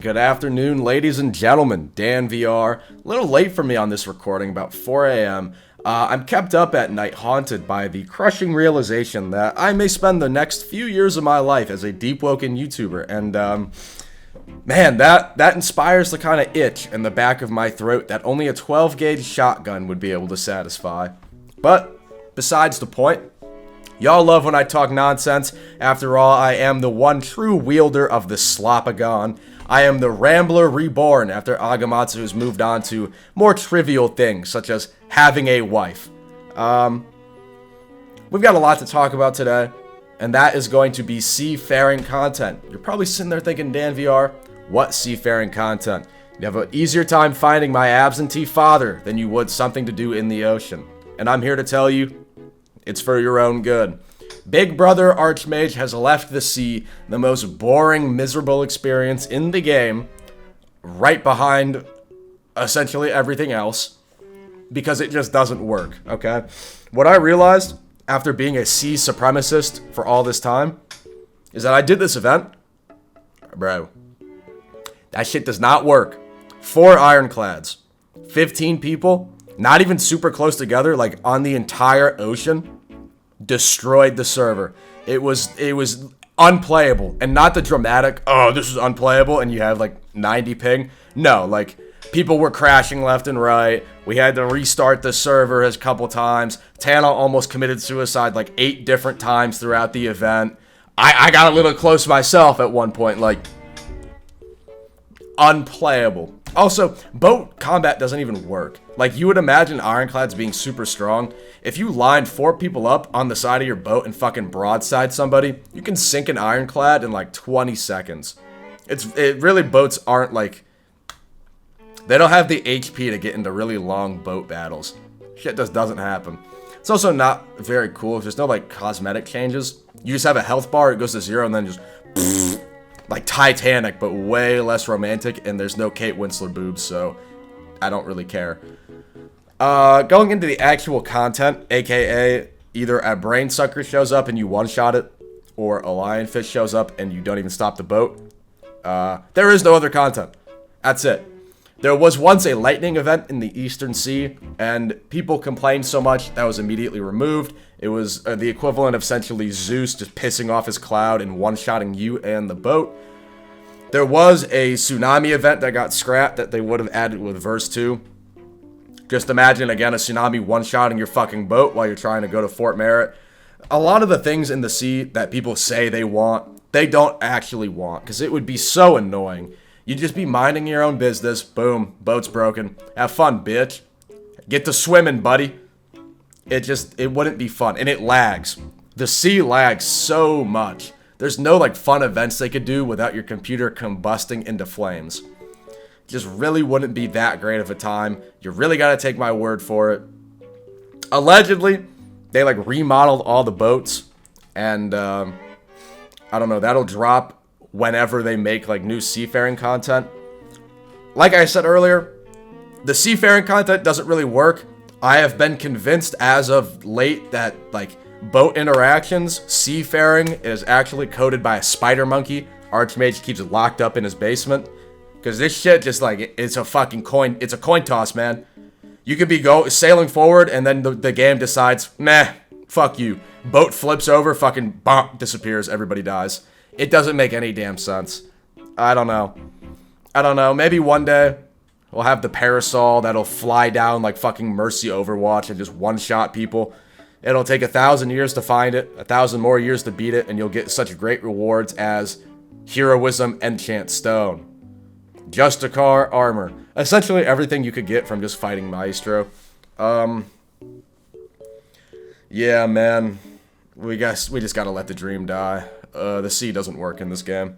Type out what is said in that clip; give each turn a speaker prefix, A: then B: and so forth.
A: Good afternoon, ladies and gentlemen. Dan VR. A little late for me on this recording, about 4 a.m. I'm kept up at night, haunted by the crushing realization that I may spend the next few years of my life as a Deepwoken YouTuber, and man, that inspires the kind of itch in the back of my throat that only a 12-gauge shotgun would be able to satisfy. But besides the point. Y'all love when I talk nonsense. After all, I am the one true wielder of the Slopagon. I am the Rambler reborn after Agamatsu has moved on to more trivial things, such as having a wife. We've got a lot to talk about today, and that is going to be seafaring content. You're probably sitting there thinking, Dan VR, what seafaring content? You have an easier time finding my absentee father than you would something to do in the ocean. And I'm here to tell you, it's for your own good. Big Brother Archmage has left the sea, the most boring, miserable experience in the game, right behind essentially everything else, because it just doesn't work, okay? What I realized after being a sea supremacist for all this time is that I did this event. Bro, that shit does not work. 4 ironclads, 15 people, not even super close together, like on the entire ocean. Destroyed the server. It was unplayable, and not the dramatic, oh, this is unplayable, and you have like 90 ping. No, like people were crashing left and right. We had to restart the server a couple times. Tana almost committed suicide like 8 different times throughout the event. I got a little close myself at one point, like unplayable. Also, boat combat doesn't even work. Like, you would imagine ironclads being super strong. If you lined 4 people up on the side of your boat and fucking broadside somebody, you can sink an ironclad in like 20 seconds. Really, boats aren't like, they don't have the HP to get into really long boat battles. Shit just doesn't happen. It's also not very cool. There's no like cosmetic changes. You just have a health bar, it goes to 0, and then just like Titanic, but way less romantic, and there's no Kate Winslet boobs, so I don't really care. Going into the actual content, aka either a brain sucker shows up and you one-shot it, or a lionfish shows up and you don't even stop the boat. There is no other content. That's it. There was once a lightning event in the Eastern Sea, and people complained so much that was immediately removed. It was the equivalent of essentially Zeus just pissing off his cloud and one-shotting you and the boat. There was a tsunami event that got scrapped that they would have added with verse 2. Just imagine, again, a tsunami one-shotting your fucking boat while you're trying to go to Fort Merritt. A lot of the things in the sea that people say they want, they don't actually want, because it would be so annoying. You'd just be minding your own business. Boom, boat's broken. Have fun, bitch. Get to swimming, buddy. It wouldn't be fun. And it lags. The sea lags so much. There's no like fun events they could do without your computer combusting into flames. It just really wouldn't be that great of a time. You really gotta take my word for it. Allegedly, they like remodeled all the boats. And I don't know, that'll drop whenever they make like new seafaring content. Like I said earlier, the seafaring content doesn't really work. I have been convinced as of late that like boat interactions, seafaring is actually coded by a spider monkey. Archmage keeps it locked up in his basement. Because this shit just like, it's a fucking coin, it's a coin toss, man. You could be sailing forward and then the game decides, meh, fuck you. Boat flips over, fucking bonk, disappears, everybody dies. It doesn't make any damn sense. I don't know. Maybe one day we'll have the parasol that'll fly down like fucking Mercy Overwatch and just one-shot people. It'll take 1,000 years to find it, 1,000 more years to beat it, and you'll get such great rewards as Heroism Enchant Stone, Justicar Armor. Essentially everything you could get from just fighting Maestro. Yeah, man. We just gotta let the dream die. The sea doesn't work in this game.